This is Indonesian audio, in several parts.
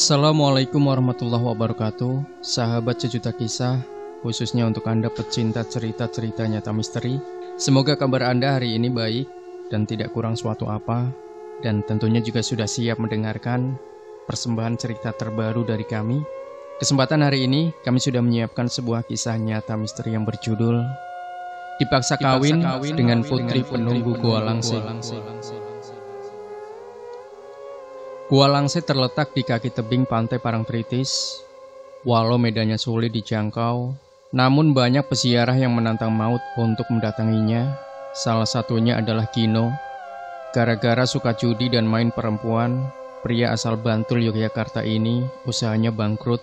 Assalamualaikum warahmatullahi wabarakatuh. Sahabat sejuta kisah, khususnya untuk Anda pecinta cerita-cerita nyata misteri. Semoga kabar Anda hari ini baik dan tidak kurang suatu apa. Dan tentunya juga sudah siap mendengarkan persembahan cerita terbaru dari kami. Kesempatan hari ini kami sudah menyiapkan sebuah kisah nyata misteri yang berjudul Dipaksa Kawin dengan Putri Penunggu Gua Langse. Gua Langse terletak di kaki tebing pantai Parangtritis. Walau medannya sulit dijangkau, namun banyak peziarah yang menantang maut untuk mendatanginya. Salah satunya adalah Gino. Gara-gara suka judi dan main perempuan, pria asal Bantul, Yogyakarta ini usahanya bangkrut.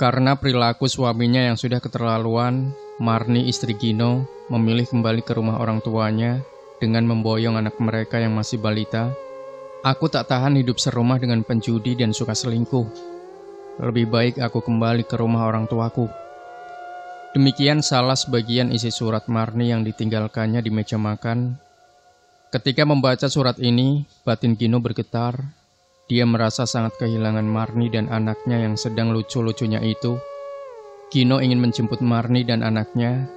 Karena perilaku suaminya yang sudah keterlaluan, Marni istri Gino memilih kembali ke rumah orang tuanya dengan memboyong anak mereka yang masih balita. Aku tak tahan hidup serumah dengan penjudi dan suka selingkuh. Lebih baik aku kembali ke rumah orang tuaku. Demikian salah sebagian isi surat Marni yang ditinggalkannya di meja makan. Ketika membaca surat ini, batin Gino bergetar. Dia merasa sangat kehilangan Marni dan anaknya yang sedang lucu-lucunya itu. Gino ingin menjemput Marni dan anaknya.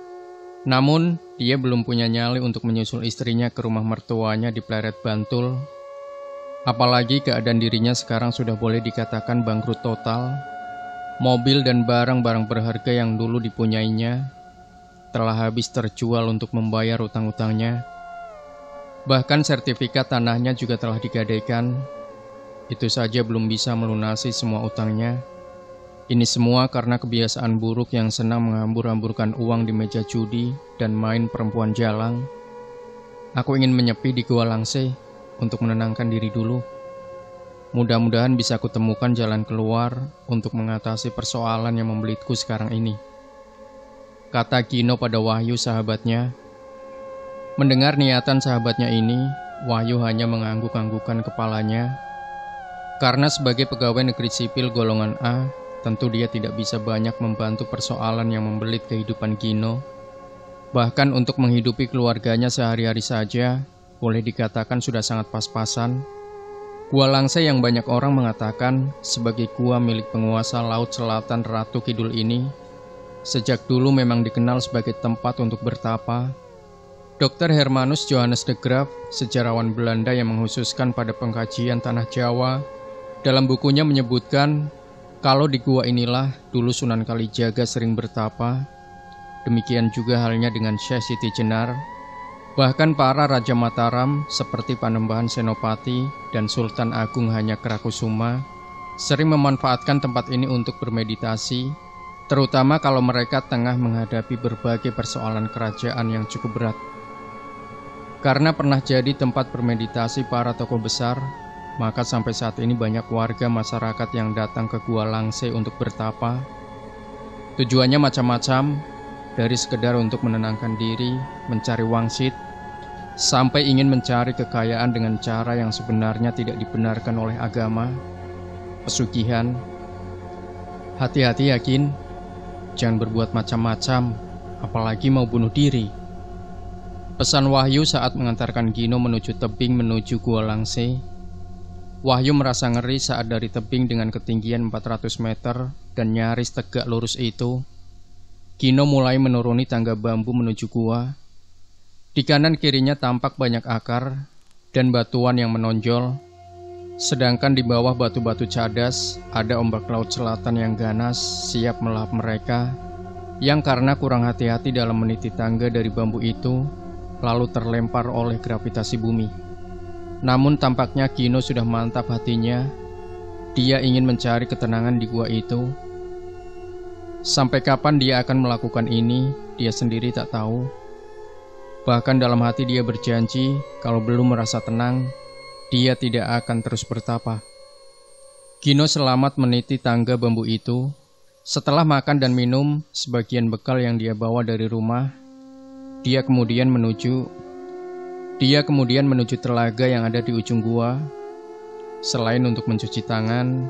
Namun, dia belum punya nyali untuk menyusul istrinya ke rumah mertuanya di Pleret, Bantul. Apalagi keadaan dirinya sekarang sudah boleh dikatakan bangkrut total. Mobil dan barang-barang berharga yang dulu dipunyainya telah habis terjual untuk membayar utang-utangnya. Bahkan sertifikat tanahnya juga telah digadaikan. Itu saja belum bisa melunasi semua utangnya. Ini semua karena kebiasaan buruk yang senang menghambur-hamburkan uang di meja judi dan main perempuan jalang. Aku ingin menyepi di Gua Langse untuk menenangkan diri dulu. Mudah-mudahan bisa kutemukan jalan keluar untuk mengatasi persoalan yang membelitku sekarang ini, kata Gino pada Wahyu sahabatnya. Mendengar niatan sahabatnya ini, Wahyu hanya mengangguk-anggukan kepalanya. Karena sebagai pegawai negeri sipil golongan A, tentu dia tidak bisa banyak membantu persoalan yang membelit kehidupan Gino. Bahkan untuk menghidupi keluarganya sehari-hari saja, boleh dikatakan sudah sangat pas-pasan. Gua Langse yang banyak orang mengatakan sebagai gua milik penguasa Laut Selatan Ratu Kidul ini, sejak dulu memang dikenal sebagai tempat untuk bertapa. Dr. Hermanus Johannes de Graaf, sejarawan Belanda yang menghususkan pada pengkajian tanah Jawa, dalam bukunya menyebutkan kalau di gua inilah dulu Sunan Kalijaga sering bertapa. Demikian juga halnya dengan Syekh Siti Jenar. Bahkan para Raja Mataram seperti Panembahan Senopati dan Sultan Agung Hanyakarakusuma sering memanfaatkan tempat ini untuk bermeditasi, terutama kalau mereka tengah menghadapi berbagai persoalan kerajaan yang cukup berat. Karena pernah jadi tempat bermeditasi para tokoh besar, maka sampai saat ini banyak warga masyarakat yang datang ke Gua Langse untuk bertapa. Tujuannya macam-macam, dari sekedar untuk menenangkan diri, mencari wangsit, sampai ingin mencari kekayaan dengan cara yang sebenarnya tidak dibenarkan oleh agama, pesugihan. Hati-hati yakin, jangan berbuat macam-macam, apalagi mau bunuh diri. Pesan Wahyu saat mengantarkan Gino menuju tebing menuju Gua Langse. Wahyu merasa ngeri saat dari tebing dengan ketinggian 400 meter dan nyaris tegak lurus itu, Gino mulai menuruni tangga bambu menuju gua. Di kanan kirinya tampak banyak akar dan batuan yang menonjol. Sedangkan di bawah batu-batu cadas ada ombak laut selatan yang ganas siap melahap mereka, yang karena kurang hati-hati dalam meniti tangga dari bambu itu, lalu terlempar oleh gravitasi bumi. Namun tampaknya Gino sudah mantap hatinya. Dia ingin mencari ketenangan di gua itu. Sampai kapan dia akan melakukan ini, dia sendiri tak tahu. Bahkan dalam hati dia berjanji, kalau belum merasa tenang, dia tidak akan terus bertapa. Gino selamat meniti tangga bambu itu. Setelah makan dan minum sebagian bekal yang dia bawa dari rumah, dia kemudian menuju telaga yang ada di ujung gua. Selain untuk mencuci tangan,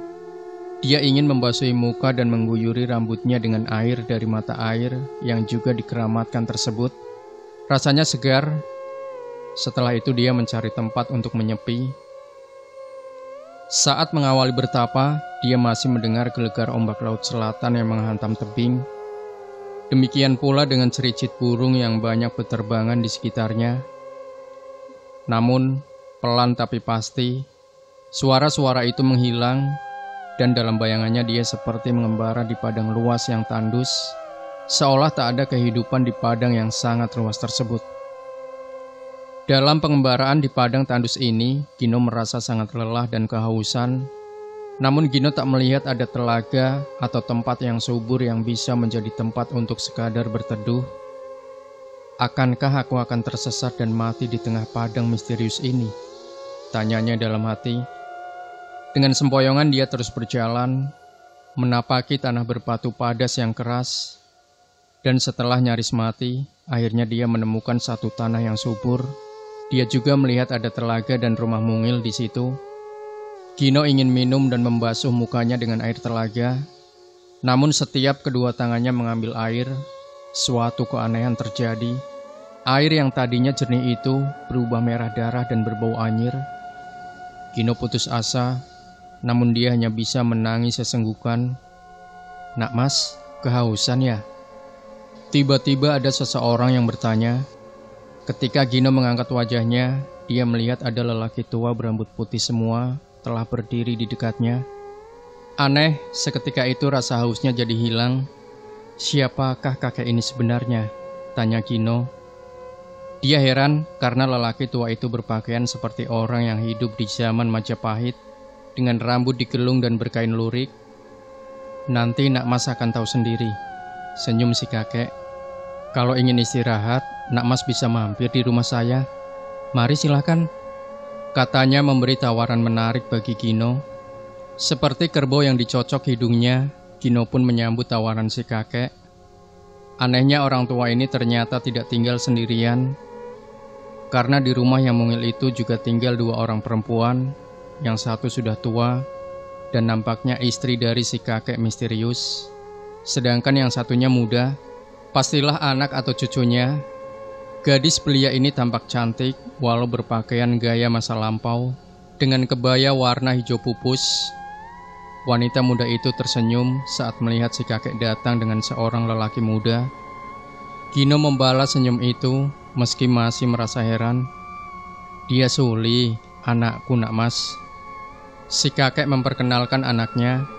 dia ingin membasuhi muka dan mengguyuri rambutnya dengan air dari mata air yang juga dikeramatkan tersebut. Rasanya segar. Setelah itu dia mencari tempat untuk menyepi. Saat mengawali bertapa, dia masih mendengar gelegar ombak laut selatan yang menghantam tebing. Demikian pula dengan cericit burung yang banyak berterbangan di sekitarnya. Namun, pelan tapi pasti, suara-suara itu menghilang, dan dalam bayangannya dia seperti mengembara di padang luas yang tandus, seolah tak ada kehidupan di padang yang sangat luas tersebut. Dalam pengembaraan di padang tandus ini, Gino merasa sangat lelah dan kehausan. Namun Gino tak melihat ada telaga atau tempat yang subur yang bisa menjadi tempat untuk sekadar berteduh. Akankah aku akan tersesat dan mati di tengah padang misterius ini? Tanyanya dalam hati. Dengan sempoyongan dia terus berjalan, menapaki tanah berpatu padas yang keras. Dan setelah nyaris mati, akhirnya dia menemukan satu tanah yang subur. Dia juga melihat ada telaga dan rumah mungil di situ. Gino ingin minum dan membasuh mukanya dengan air telaga. Namun setiap kedua tangannya mengambil air, suatu keanehan terjadi. Air yang tadinya jernih itu berubah merah darah dan berbau anyir. Gino putus asa, namun dia hanya bisa menangis sesenggukan. "Nak Mas, kehausan ya?" Tiba-tiba ada seseorang yang bertanya. Ketika Gino mengangkat wajahnya, dia melihat ada lelaki tua berambut putih semua telah berdiri di dekatnya. Aneh, seketika itu rasa hausnya jadi hilang. "Siapakah kakek ini sebenarnya?" tanya Gino. Dia heran karena lelaki tua itu berpakaian seperti orang yang hidup di zaman Majapahit, dengan rambut digelung dan berkain lurik. "Nanti Nak Mas akan tahu sendiri," senyum si kakek. "Kalau ingin istirahat, Nak Mas bisa mampir di rumah saya. Mari silahkan," katanya memberi tawaran menarik bagi Gino. Seperti kerbau yang dicocok hidungnya, Gino pun menyambut tawaran si kakek. Anehnya orang tua ini ternyata tidak tinggal sendirian, karena di rumah yang mungil itu juga tinggal dua orang perempuan, yang satu sudah tua dan nampaknya istri dari si kakek misterius, sedangkan yang satunya muda, pastilah anak atau cucunya. Gadis belia ini tampak cantik walau berpakaian gaya masa lampau dengan kebaya warna hijau pupus. Wanita muda itu tersenyum saat melihat si kakek datang dengan seorang lelaki muda. Gino membalas senyum itu meski masih merasa heran. "Dia Suli, anakku Nak Mas." Si kakek memperkenalkan anaknya.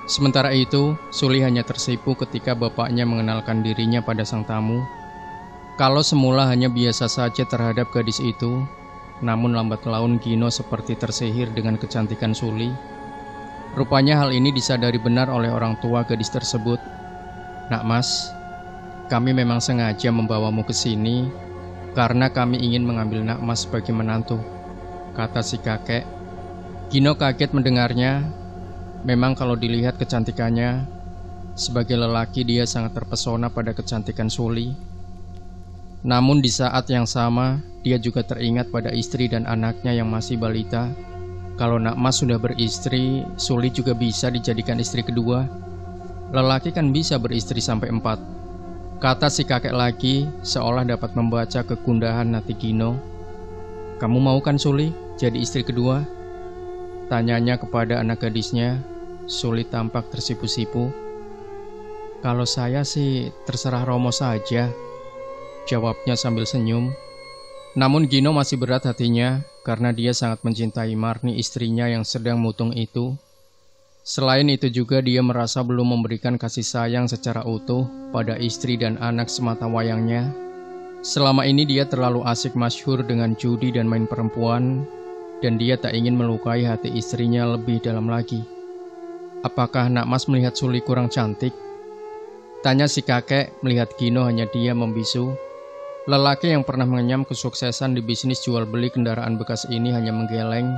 Sementara itu, Suli hanya tersipu ketika bapaknya mengenalkan dirinya pada sang tamu. Kalau semula hanya biasa saja terhadap gadis itu, namun lambat laun Gino seperti tersihir dengan kecantikan Suli. Rupanya hal ini disadari benar oleh orang tua gadis tersebut. "Nak Mas, kami memang sengaja membawamu ke sini karena kami ingin mengambil Nak Mas sebagai menantu," kata si kakek. Gino kaget mendengarnya. Memang kalau dilihat kecantikannya, sebagai lelaki dia sangat terpesona pada kecantikan Suli. Namun di saat yang sama, dia juga teringat pada istri dan anaknya yang masih balita. Kalau Nak Mas sudah beristri, Suli juga bisa dijadikan istri kedua. Lelaki kan bisa beristri sampai 4, kata si kakek lagi, seolah dapat membaca kegundahan hati Gino. "Kamu mau kan Suli jadi istri kedua?" tanyanya kepada anak gadisnya. Suli tampak tersipu-sipu. "Kalau saya sih terserah Romo saja," jawabnya sambil senyum. Namun Gino masih berat hatinya karena dia sangat mencintai Marni, istrinya yang sedang mutung itu. Selain itu juga dia merasa belum memberikan kasih sayang secara utuh pada istri dan anak semata wayangnya. Selama ini dia terlalu asik masyhur dengan judi dan main perempuan, dan dia tak ingin melukai hati istrinya lebih dalam lagi. "Apakah Nak Mas melihat Suli kurang cantik?" tanya si kakek melihat Gino hanya diam membisu. Lelaki yang pernah mengenyam kesuksesan di bisnis jual beli kendaraan bekas ini hanya menggeleng,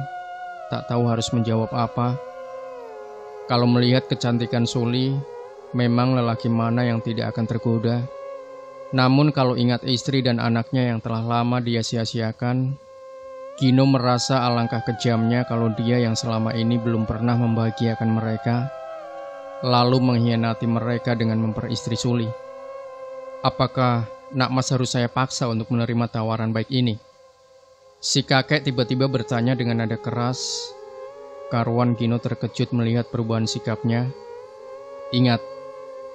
tak tahu harus menjawab apa. Kalau melihat kecantikan Suli, memang lelaki mana yang tidak akan tergoda. Namun kalau ingat istri dan anaknya yang telah lama dia sia-siakan, Gino merasa alangkah kejamnya kalau dia yang selama ini belum pernah membahagiakan mereka, lalu mengkhianati mereka dengan memperistri Suli. "Apakah Nak Mas harus saya paksa untuk menerima tawaran baik ini?" si kakek tiba-tiba bertanya dengan nada keras. karuan Gino terkejut melihat perubahan sikapnya. Ingat,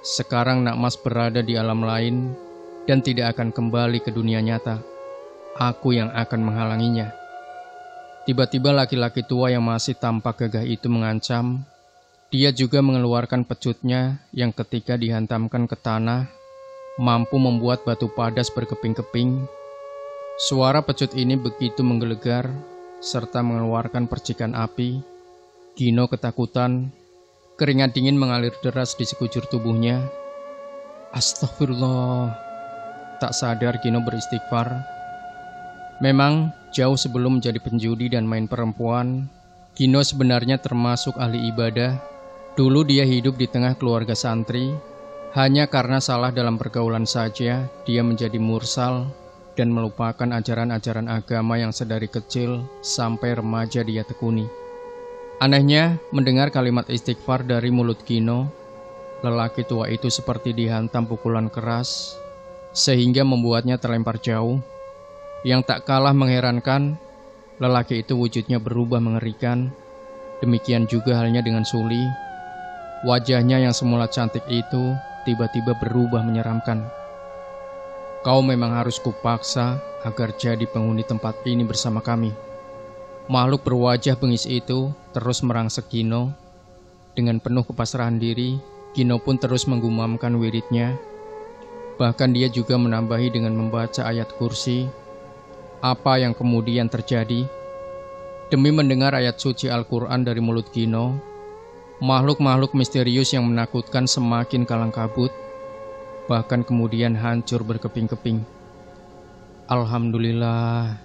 sekarang Nak Mas berada di alam lain dan tidak akan kembali ke dunia nyata. Aku yang akan menghalanginya. Tiba-tiba laki-laki tua yang masih tampak gagah itu mengancam. Dia juga mengeluarkan pecutnya yang ketika dihantamkan ke tanah, mampu membuat batu padas berkeping-keping. Suara pecut ini begitu menggelegar, serta mengeluarkan percikan api. Gino ketakutan, keringat dingin mengalir deras di sekujur tubuhnya. Astagfirullah. Tak sadar Gino beristighfar. Memang, jauh sebelum menjadi penjudi dan main perempuan, Gino sebenarnya termasuk ahli ibadah. Dulu dia hidup di tengah keluarga santri. Hanya karena salah dalam pergaulan saja, dia menjadi mursal dan melupakan ajaran-ajaran agama yang sedari kecil sampai remaja dia tekuni. Anehnya, mendengar kalimat istighfar dari mulut Gino, lelaki tua itu seperti dihantam pukulan keras, sehingga membuatnya terlempar jauh. Yang tak kalah mengherankan, lelaki itu wujudnya berubah mengerikan. Demikian juga halnya dengan Suli. Wajahnya yang semula cantik itu tiba-tiba berubah menyeramkan. Kau memang harus kupaksa agar jadi penghuni tempat ini bersama kami. Makhluk berwajah bengis itu terus merangsek Gino. Dengan penuh kepasrahan diri, Gino pun terus menggumamkan wiridnya. Bahkan dia juga menambahi dengan membaca ayat kursi. Apa yang kemudian terjadi? Demi mendengar ayat suci Al-Quran dari mulut Gino, makhluk-makhluk misterius yang menakutkan semakin kalang kabut, bahkan kemudian hancur berkeping-keping. Alhamdulillah,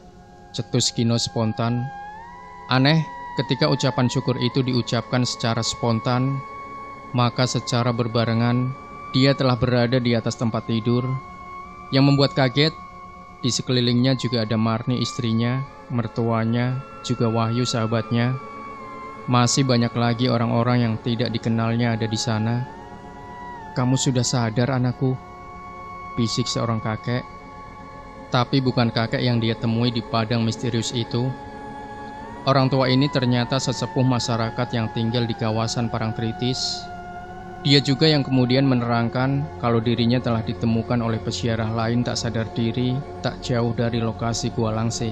cetus Gino spontan. Aneh, ketika ucapan syukur itu diucapkan secara spontan, maka secara berbarengan dia telah berada di atas tempat tidur. Yang membuat kaget, di sekelilingnya juga ada Marni istrinya, mertuanya, juga Wahyu sahabatnya. Masih banyak lagi orang-orang yang tidak dikenalnya ada di sana. Kamu sudah sadar anakku? Bisik seorang kakek. Tapi bukan kakek yang dia temui di padang misterius itu. Orang tua ini ternyata sesepuh masyarakat yang tinggal di kawasan Parangtritis. Dia juga yang kemudian menerangkan kalau dirinya telah ditemukan oleh peziarah lain tak sadar diri tak jauh dari lokasi Gua Langse.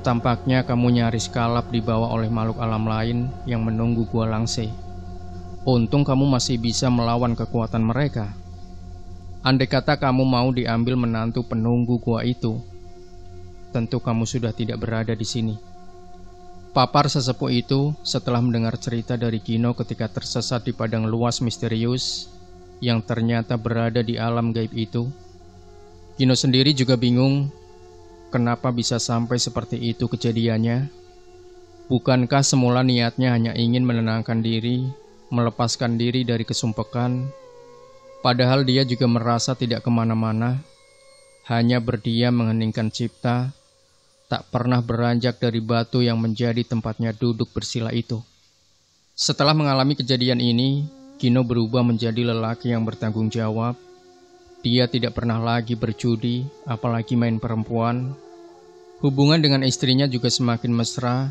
Tampaknya kamu nyaris kalap dibawa oleh makhluk alam lain yang menunggu Gua Langse. Untung kamu masih bisa melawan kekuatan mereka. Andai kata kamu mau diambil menantu penunggu gua itu, tentu kamu sudah tidak berada di sini. Papar sesepuh itu setelah mendengar cerita dari Gino ketika tersesat di padang luas misterius yang ternyata berada di alam gaib itu. Gino sendiri juga bingung kenapa bisa sampai seperti itu kejadiannya. Bukankah semula niatnya hanya ingin menenangkan diri, melepaskan diri dari kesumpekan, padahal dia juga merasa tidak kemana-mana, hanya berdiam mengheningkan cipta, tak pernah beranjak dari batu yang menjadi tempatnya duduk bersila itu. Setelah mengalami kejadian ini, Gino berubah menjadi lelaki yang bertanggung jawab. Dia tidak pernah lagi berjudi, apalagi main perempuan. Hubungan dengan istrinya juga semakin mesra,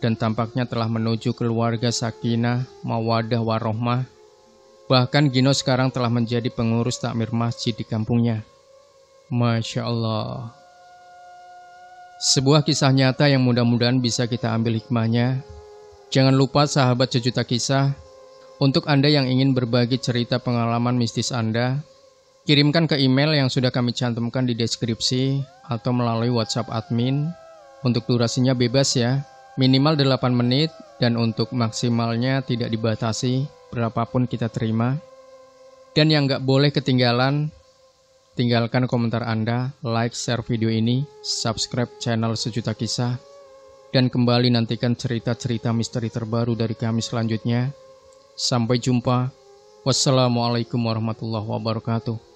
dan tampaknya telah menuju keluarga sakinah, mawadah, warohmah. Bahkan Gino sekarang telah menjadi pengurus takmir masjid di kampungnya. Masya Allah. Sebuah kisah nyata yang mudah-mudahan bisa kita ambil hikmahnya. Jangan lupa sahabat sejuta kisah, untuk Anda yang ingin berbagi cerita pengalaman mistis Anda, kirimkan ke email yang sudah kami cantumkan di deskripsi atau melalui WhatsApp admin. Untuk durasinya bebas ya, minimal 8 menit dan untuk maksimalnya tidak dibatasi, berapapun kita terima. Dan yang gak boleh ketinggalan, tinggalkan komentar Anda, like, share video ini, subscribe channel Sejuta Kisah, dan kembali nantikan cerita-cerita misteri terbaru dari kami selanjutnya. Sampai jumpa. Wassalamualaikum warahmatullahi wabarakatuh.